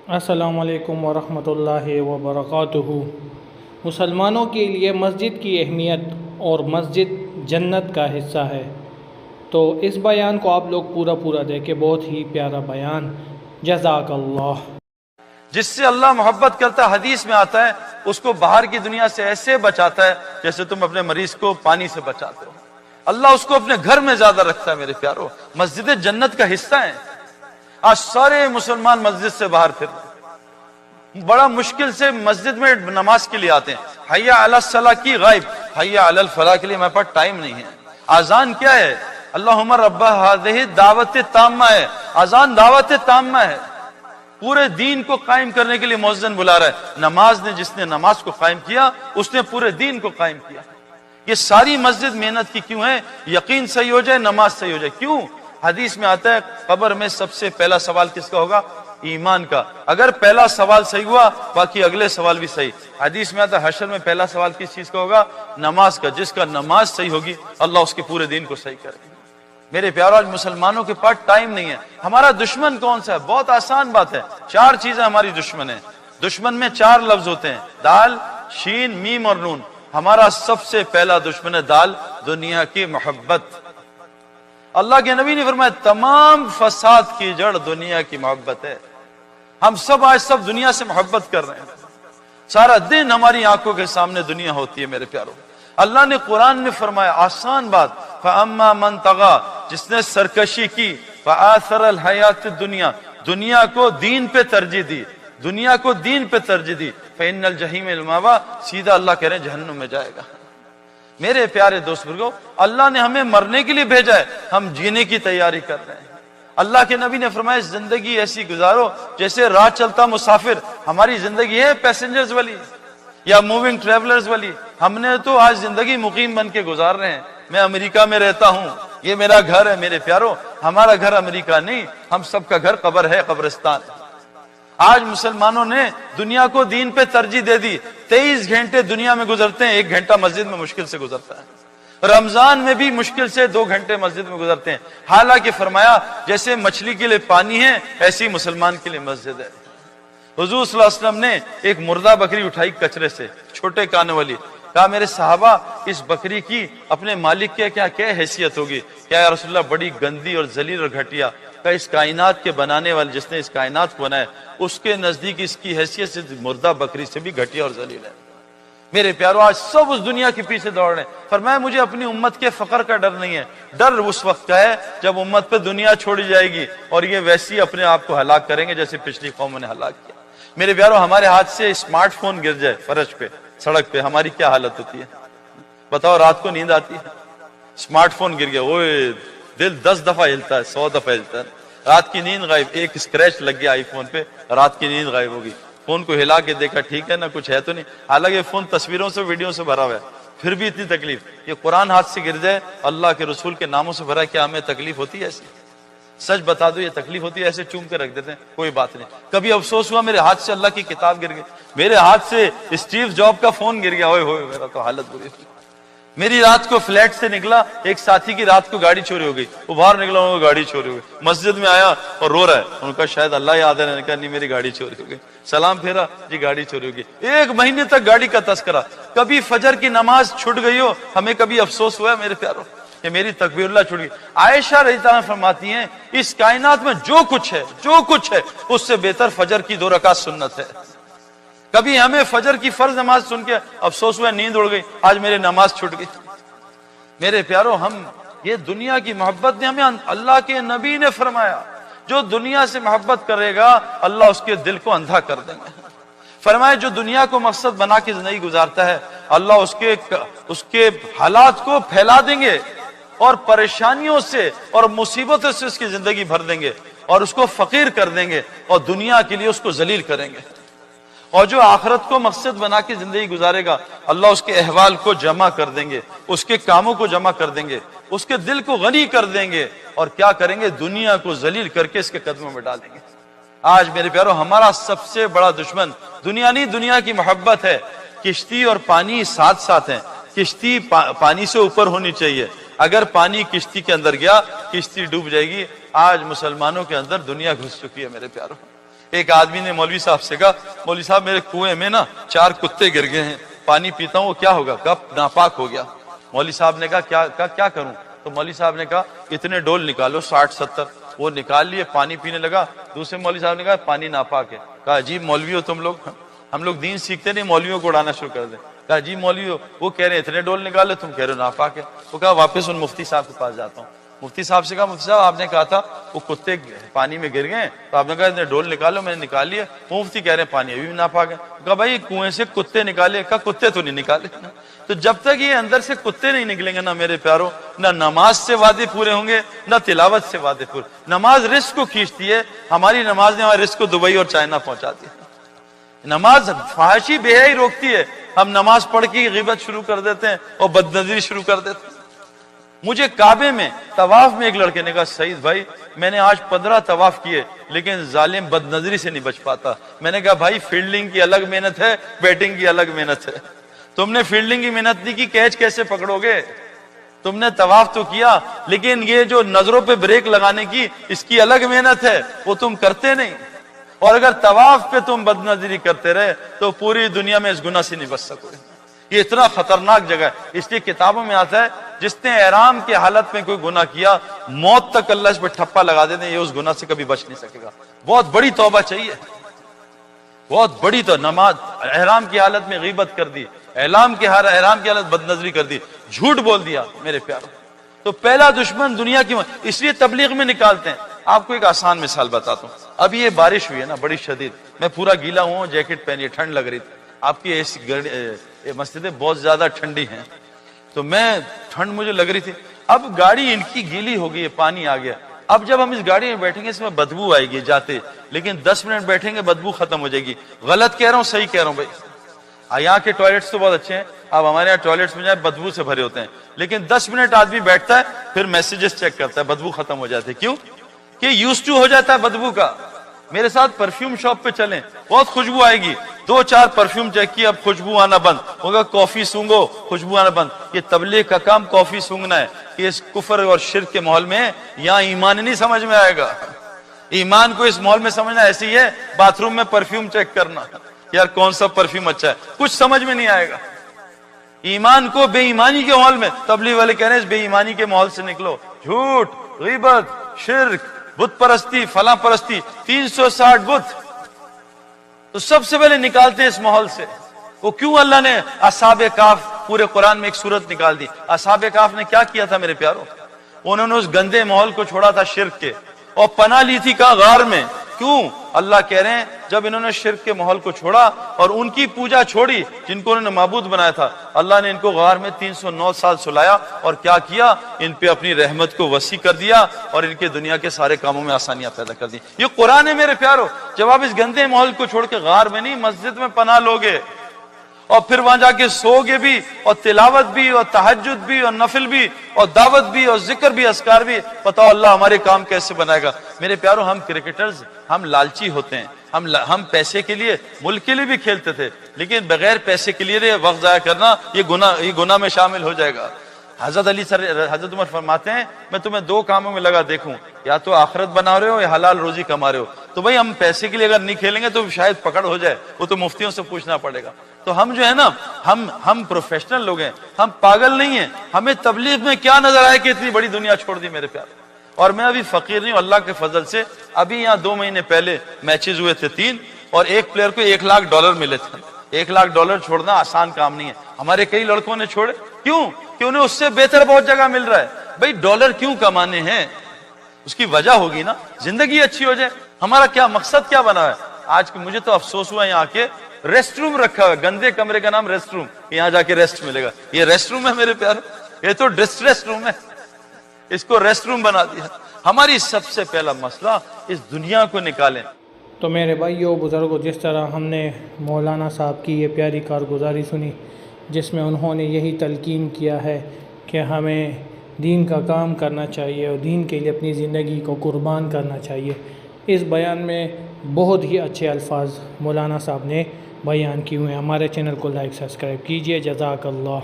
السلام علیکم ورحمۃ اللہ وبرکاتہ۔ مسلمانوں کے لیے مسجد کی اہمیت اور مسجد جنت کا حصہ ہے، تو اس بیان کو آپ لوگ پورا دیکھیں، بہت ہی پیارا بیان، جزاک اللہ۔ جس سے اللہ محبت کرتا ہے، حدیث میں آتا ہے، اس کو باہر کی دنیا سے ایسے بچاتا ہے جیسے تم اپنے مریض کو پانی سے بچاتے ہو۔ اللہ اس کو اپنے گھر میں زیادہ رکھتا ہے۔ میرے پیارو، مسجد جنت کا حصہ ہے۔ آج سارے مسلمان مسجد سے باہر پھر بڑا مشکل سے مسجد میں نماز کے لیے آتے ہیں، حیا علی الصلاۃ کی غائب، حیا علی الفلاح کے لیے ہمارے پاس ٹائم نہیں ہے۔ اذان کیا ہے؟ اللہم رب ہذہ دعوت تامہ ہے۔ اذان دعوت تامہ ہے، پورے دین کو قائم کرنے کے لیے مؤذن بلا رہا ہے۔ نماز نے، جس نے نماز کو قائم کیا اس نے پورے دین کو قائم کیا۔ یہ ساری مسجد محنت کی کیوں ہے؟ یقین صحیح ہو جائے، نماز صحیح ہو جائے۔ کیوں؟ حدیث میں آتا ہے قبر میں سب سے پہلا سوال کس کا ہوگا؟ ایمان کا۔ اگر پہلا سوال صحیح ہوا باقی اگلے سوال بھی صحیح۔ حدیث میں آتا ہے حشر میں پہلا سوال کس چیز کا ہوگا؟ نماز کا۔ جس کا نماز صحیح ہوگی اللہ اس کے پورے دین کو صحیح کرے گا۔ میرے پیارو، آج مسلمانوں کے پاس ٹائم نہیں ہے۔ ہمارا دشمن کون سا ہے؟ بہت آسان بات ہے، 4 چیزیں ہماری دشمن ہیں۔ دشمن میں 4 لفظ ہوتے ہیں، دال، شین، میم اور نون۔ ہمارا سب سے پہلا دشمن ہے دال، دنیا کی محبت۔ اللہ کے نبی نے فرمایا تمام فساد کی جڑ دنیا کی محبت ہے۔ ہم سب آج سب دنیا سے محبت کر رہے ہیں، سارا دن ہماری آنکھوں کے سامنے دنیا ہوتی ہے۔ میرے پیارو، اللہ نے قرآن میں فرمایا آسان بات، فَأَمَّا مَنْ طَغَى، جس نے سرکشی کی، فَآثَرَ الْحَيَاةِ الدُّنْيَا، دنیا کو دین پہ ترجیح دی، دنیا کو دین پہ ترجیح دی، فَإِنَّ الْجَحِيمَ الْمَأْوَىٰ، سیدھا اللہ کہہ رہے ہیں جہنم میں جائے گا۔ میرے پیارے دوست بزرگو، اللہ نے ہمیں مرنے کے لیے بھیجا ہے، ہم جینے کی تیاری کر رہے ہیں۔ اللہ کے نبی نے فرمایا زندگی ایسی گزارو جیسے راہ چلتا مسافر۔ ہماری زندگی ہے پیسنجرز والی یا موونگ ٹریولرز والی۔ ہم نے تو آج زندگی مقیم بن کے گزار رہے ہیں۔ میں امریکہ میں رہتا ہوں، یہ میرا گھر ہے۔ میرے پیارو، ہمارا گھر امریکہ نہیں، ہم سب کا گھر قبر ہے، قبرستان۔ آج مسلمانوں نے دنیا کو دین پہ ترجیح دے دی۔ 23 گھنٹے دنیا میں گزرتے ہیں، 1 گھنٹہ مسجد میں مشکل سے گزرتا ہے۔ رمضان میں بھی مشکل سے 2 گھنٹے مسجد میں گزرتے ہیں۔ حالانکہ فرمایا جیسے مچھلی کے لیے پانی ہے ایسی مسلمان کے لیے مسجد ہے۔ حضور صلی اللہ علیہ وسلم نے ایک مردہ بکری اٹھائی کچرے سے، چھوٹے کانوں والی، کہا میرے صحابہ اس بکری کی اپنے مالک کے کیا حیثیت ہوگی؟ کیا یا رسول اللہ بڑی گندی اور ذلیل اور گھٹیا۔ کہا اس کائنات کے بنانے والے، جس نے اس کائنات کو بنایا، اس کے نزدیک اس کی حیثیت سے مردہ بکری سے بھی گھٹیا اور ذلیل ہے۔ میرے پیارو، آج سب اس دنیا کے پیچھے دوڑ رہے ہیں۔ فرمایا مجھے اپنی امت کے فقر کا ڈر نہیں ہے، ڈر اس وقت کا ہے جب امت پہ دنیا چھوڑی جائے گی اور یہ ویسی اپنے آپ کو ہلاک کریں گے جیسے پچھلی قوموں نے ہلاک کیا۔ میرے پیارو، ہمارے ہاتھ سے اسمارٹ فون گر جائے فرش پہ، سڑک پہ، ہماری کیا حالت ہوتی ہے؟ بتاؤ، رات کو نیند آتی ہے؟ اسمارٹ فون گر گیا، اوے دل 10 دفعہ ہلتا ہے، 100 دفعہ ہلتا ہے۔ رات کی نیند غائب، ایک اسکریچ لگ گیا آئی فون پہ، رات کی نیند غائب ہوگی۔ فون کو ہلا کے دیکھا، ٹھیک ہے نا، کچھ ہے تو نہیں۔ حالانکہ فون تصویروں سے، ویڈیو سے بھرا ہوا ہے، پھر بھی اتنی تکلیف۔ یہ قرآن ہاتھ سے گر جائے، اللہ کے رسول کے ناموں سے بھرا، کیا ہمیں تکلیف ہوتی ہے ایسی؟ سچ بتا دو، یہ تکلیف ہوتی ہے؟ ایسے چوم کے رکھ دیتے ہیں، کوئی بات نہیں۔ کبھی افسوس ہوا میرے ہاتھ سے اللہ کی کتاب گر گئی، میرے ہاتھ سے اسٹیو جاب کا فون گر گیا، ہوئے ہوئے میرا تو حالت بری ہوئی۔ میری رات کو فلیٹ سے نکلا، ایک ساتھی کی رات کو گاڑی چوری ہو گئی، وہ باہر نکلا، ان کو گاڑی چوری ہو گئی، مسجد میں آیا اور رو رہا ہے۔ ان کا شاید اللہ یاد ہے، نے کہا نہیں میری گاڑی چوری ہو گئی۔ سلام پھیرا، جی گاڑی چوری ہو گئی۔ 1 مہینے تک گاڑی کا تذکرہ۔ کبھی فجر کی نماز چھوٹ گئی ہو، ہمیں کبھی افسوس ہوا ہے میرے پیارو کہ میری تکبیر اللہ چھوٹ گئی؟ عائشہ رضی اللہ عنہا فرماتی ہیں اس کائنات میں جو کچھ ہے اس سے بہتر فجر کی 2 رکعت سنت ہے۔ کبھی ہمیں فجر کی فرض نماز سن کے افسوس ہوا، نیند اڑ گئی، آج میری نماز چھوٹ گئی۔ میرے پیارو، ہم یہ دنیا کی محبت نے ہمیں، اللہ کے نبی نے فرمایا جو دنیا سے محبت کرے گا اللہ اس کے دل کو اندھا کر دیں گے۔ فرمایا جو دنیا کو مقصد بنا کے زندگی گزارتا ہے اللہ اس کے حالات کو پھیلا دیں گے اور پریشانیوں سے اور مصیبتوں سے اس کی زندگی بھر دیں گے اور اس کو فقیر کر دیں گے اور دنیا کے لیے اس کو ذلیل کریں گے۔ اور جو آخرت کو مقصد بنا کے زندگی گزارے گا اللہ اس کے احوال کو جمع کر دیں گے، اس کے کاموں کو جمع کر دیں گے، اس کے دل کو غنی کر دیں گے، اور کیا کریں گے؟ دنیا کو ذلیل کر کے اس کے قدموں میں ڈال دیں گے۔ آج میرے پیارو، ہمارا سب سے بڑا دشمن دنیا نہیں، دنیا کی محبت ہے۔ کشتی اور پانی ساتھ ساتھ ہیں، کشتی پانی سے اوپر ہونی چاہیے، اگر پانی کشتی کے اندر گیا کشتی ڈوب جائے گی۔ آج مسلمانوں کے اندر دنیا گھس چکی ہے میرے پیارو، ایک آدمی نے مولوی صاحب سے کہا مولوی صاحب میرے کنویں میں نا 4 کتے گر گئے ہیں، پانی پیتا ہوں وہ کیا ہوگا؟ کب ناپاک ہو گیا۔ مولوی صاحب نے کہا کیا کروں؟ تو مولوی صاحب نے کہا اتنے ڈول نکالو 60-70، وہ نکال لیے، پانی پینے لگا۔ دوسرے مولوی صاحب نے کہا پانی ناپاک ہے۔ کہا عجیب مولوی ہو تم لوگ، ہم لوگ دین سیکھتے نہیں مولویوں کو اڑانا شروع کر دیں۔ کہا جی مولوی ہو، وہ کہہ رہے ہیں اتنے ڈول نکالو، تم کہہ رہے ہو ناپاک ہے۔ وہ کہا واپس ان مفتی صاحب کے پاس جاتا ہوں۔ مفتی صاحب سے کہا مفتی صاحب آپ نے کہا تھا وہ کتے پانی میں گر گئے تو آپ نے کہا اتنے ڈول نکالو، میں نے نکال لیا۔ وہ مفتی کہہ رہے ہیں پانی ابھی بھی ناپاک ہے۔ کہا بھائی کنویں سے کتے نکالے؟ کہا کتے تو نہیں نکالے۔ تو جب تک یہ اندر سے کتے نہیں نکلیں گے نا میرے پیاروں، نہ نماز سے وعدے پورے ہوں گے نہ تلاوت سے وعدے پورے۔ نماز رزق کو کھینچتی ہے، ہماری نماز نے ہمارے رزق کو دبئی اور چائنا پہنچاتی ہے۔ نماز فحاشی بے حیائی روکتی ہے، ہم نماز پڑھ کے غیبت شروع کر دیتے ہیں اور بد نظری شروع کر دیتے ہیں۔ مجھے کعبے میں طواف میں ایک لڑکے نے کہا سعید بھائی میں نے آج 15 طواف کیے لیکن ظالم بد نظری سے نہیں بچ پاتا۔ میں نے کہا بھائی فیلڈنگ کی الگ محنت ہے، بیٹنگ کی الگ محنت ہے۔ تم نے فیلڈنگ کی محنت نہیں کی، کیچ کیسے پکڑو گے؟ تم نے طواف تو کیا لیکن یہ جو نظروں پہ بریک لگانے کی اس کی الگ محنت ہے، وہ تم کرتے نہیں۔ اور اگر طواف پہ تم بد نظری کرتے رہے تو پوری دنیا میں اس گناہ سے نہیں بچ سکو گے۔ یہ اتنا خطرناک جگہ ہے، اس لیے کتابوں میں آتا ہے جس نے احرام کی حالت میں کوئی گناہ کیا موت تک اللہ اس پہ ٹھپا لگا دیتے ہیں، یہ اس گناہ سے کبھی بچ نہیں سکے گا۔ بہت بڑی توبہ چاہیے، بہت بڑی تو نماز احرام کی حالت میں غیبت کر دی، احرام کی حالت بد نظری کر دی، جھوٹ بول دیا میرے پیاروں۔ تو پہلا دشمن دنیا کی اس لیے تبلیغ میں نکالتے ہیں۔ آپ کو ایک آسان مثال بتاتا ہوں، اب یہ بارش ہوئی ہے نا بڑی شدید، میں پورا گیلا ہوں، جیکٹ پہنی، ٹھنڈ لگ رہی تھی۔ آپ کی مسجدیں بہت زیادہ ٹھنڈی ہیں تو میں ٹھنڈ مجھے لگ رہی تھی۔ اب گاڑی ان کی گیلی ہو گئی ہے، پانی آ گیا۔ اب جب ہم اس گاڑی میں بیٹھیں گے اس میں بدبو آئے گی جاتے، لیکن 10 منٹ بیٹھیں گے بدبو ختم ہو جائے گی۔ غلط کہہ رہا ہوں صحیح کہہ رہا ہوں بھائی؟ یہاں کے ٹوائلٹس تو بہت اچھے ہیں، اب ہمارے یہاں ٹوائلٹس میں جائے بدبو سے بھرے ہوتے ہیں، لیکن 10 منٹ آدمی بیٹھتا ہے پھر میسیجز چیک کرتا ہے، بدبو ختم ہو جاتے۔ کیوں کہ یوز ٹو ہو جاتا ہے بدبو کا۔ میرے ساتھ پرفیوم شاپ پہ چلیں، بہت خوشبو آئے گی، 2-4 پرفیوم چیک کیے، اب خوشبو آنا بند ہوگا، کافی سونگو خوشبو آنا بند۔ یہ تبلیغ کا کام کافی سونگنا ہے کہ اس کفر اور شرک کے ماحول میں یہاں ایمان نہیں سمجھ میں آئے گا۔ ایمان کو اس ماحول میں سمجھنا ایسے ہی ہے باتھ روم میں پرفیوم چیک کرنا، یار کون سا پرفیوم اچھا ہے، کچھ سمجھ میں نہیں آئے گا۔ ایمان کو بے ایمانی کے ماحول میں، تبلیغ والے کہہ رہے ہیں اس بے ایمانی کے ماحول سے نکلو، جھوٹ، غیبت، شرک، بت پرستی، فلاں پرستی، 360 بت تو سب سے پہلے نکالتے ہیں اس ماحول سے۔ وہ کیوں اللہ نے اصحاب کہف پورے قرآن میں ایک سورت نکال دی؟ اصحاب کہف نے کیا کیا تھا میرے پیاروں؟ انہوں نے اس گندے ماحول کو چھوڑا تھا شرک کے، اور پناہ لی تھی کہاں؟ غار میں۔ کیوں؟ اللہ کہہ رہے ہیں جب انہوں نے شرک کے ماحول کو چھوڑا اور ان کی پوجا چھوڑی جن کو انہوں نے معبود بنایا تھا، اللہ نے ان کو غار میں 309 سال سلایا اور کیا کیا؟ ان پہ اپنی رحمت کو وسیع کر دیا اور ان کے دنیا کے سارے کاموں میں آسانیاں پیدا کر دی۔ یہ قرآن ہے میرے پیارو۔ جب آپ اس گندے ماحول کو چھوڑ کے غار میں نہیں مسجد میں پناہ لوگے اور پھر وہاں جا کے سوگے بھی اور تلاوت بھی اور تہجد بھی اور نفل بھی اور دعوت بھی اور ذکر بھی اذکار بھی، بتاؤ اللہ ہمارے کام کیسے بنائے گا؟ میرے پیارو ہم کرکٹرز ہم لالچی ہوتے ہیں، ہم پیسے کے لیے ملک کے لیے بھی کھیلتے تھے، لیکن بغیر پیسے کے لیے وقت ضائع کرنا یہ گناہ میں شامل ہو جائے گا۔ حضرت عمر فرماتے ہیں میں تمہیں 2 کاموں میں لگا دیکھوں، یا تو آخرت بنا رہے ہو یا حلال روزی کما رہے ہو۔ تو بھائی ہم پیسے کے لیے اگر نہیں کھیلیں گے تو شاید پکڑ ہو جائے، وہ تو مفتیوں سے پوچھنا پڑے گا۔ تو ہم جو ہے نا ہم پروفیشنل لوگ ہیں، ہم پاگل نہیں ہیں۔ ہمیں تبلیغ میں کیا نظر آئے کہ اتنی بڑی دنیا چھوڑ دی میرے پیارے؟ اور میں ابھی فقیر نہیں ہوں، اللہ کے فضل سے ابھی یہاں 2 مہینے پہلے میچز ہوئے تھے 3، اور ایک پلیئر کو $1,00,000 ملے تھے۔ $1,00,000 چھوڑنا آسان کام نہیں ہے، ہمارے کئی لڑکوں نے چھوڑے۔ کیوں؟ کہ انہیں اس سے بہتر بہت جگہ مل رہا ہے۔ بھائی ڈالر کیوں کمانے ہیں؟ اس کی وجہ ہوگی نا، زندگی اچھی ہو جائے۔ ہمارا کیا مقصد کیا بنا ہے؟ آج مجھے تو افسوس ہوا یہاں کے ریسٹ روم رکھا ہوا ہے، گندے کمرے کا نام ریسٹ روم، یہاں جا کے ریسٹ ملے گا۔ یہ ریسٹ روم ہے میرے پیارے؟ یہ تو ڈسٹریس روم ہے، اس کو ریسٹ روم بنا دیا۔ ہماری سب سے پہلا مسئلہ اس دنیا کو نکالیں۔ تو میرے بھائیوں بزرگوں، جس طرح ہم نے مولانا صاحب کی یہ پیاری کارگزاری سنی جس میں انہوں نے یہی تلقین کیا ہے کہ ہمیں دین کا کام کرنا چاہیے اور دین کے لیے اپنی زندگی کو قربان کرنا چاہیے، اس بیان میں بہت ہی اچھے الفاظ مولانا صاحب نے بیان کیے ہوئے ہیں۔ ہمارے چینل کو لائک سبسکرائب کیجئے۔ جزاک اللہ۔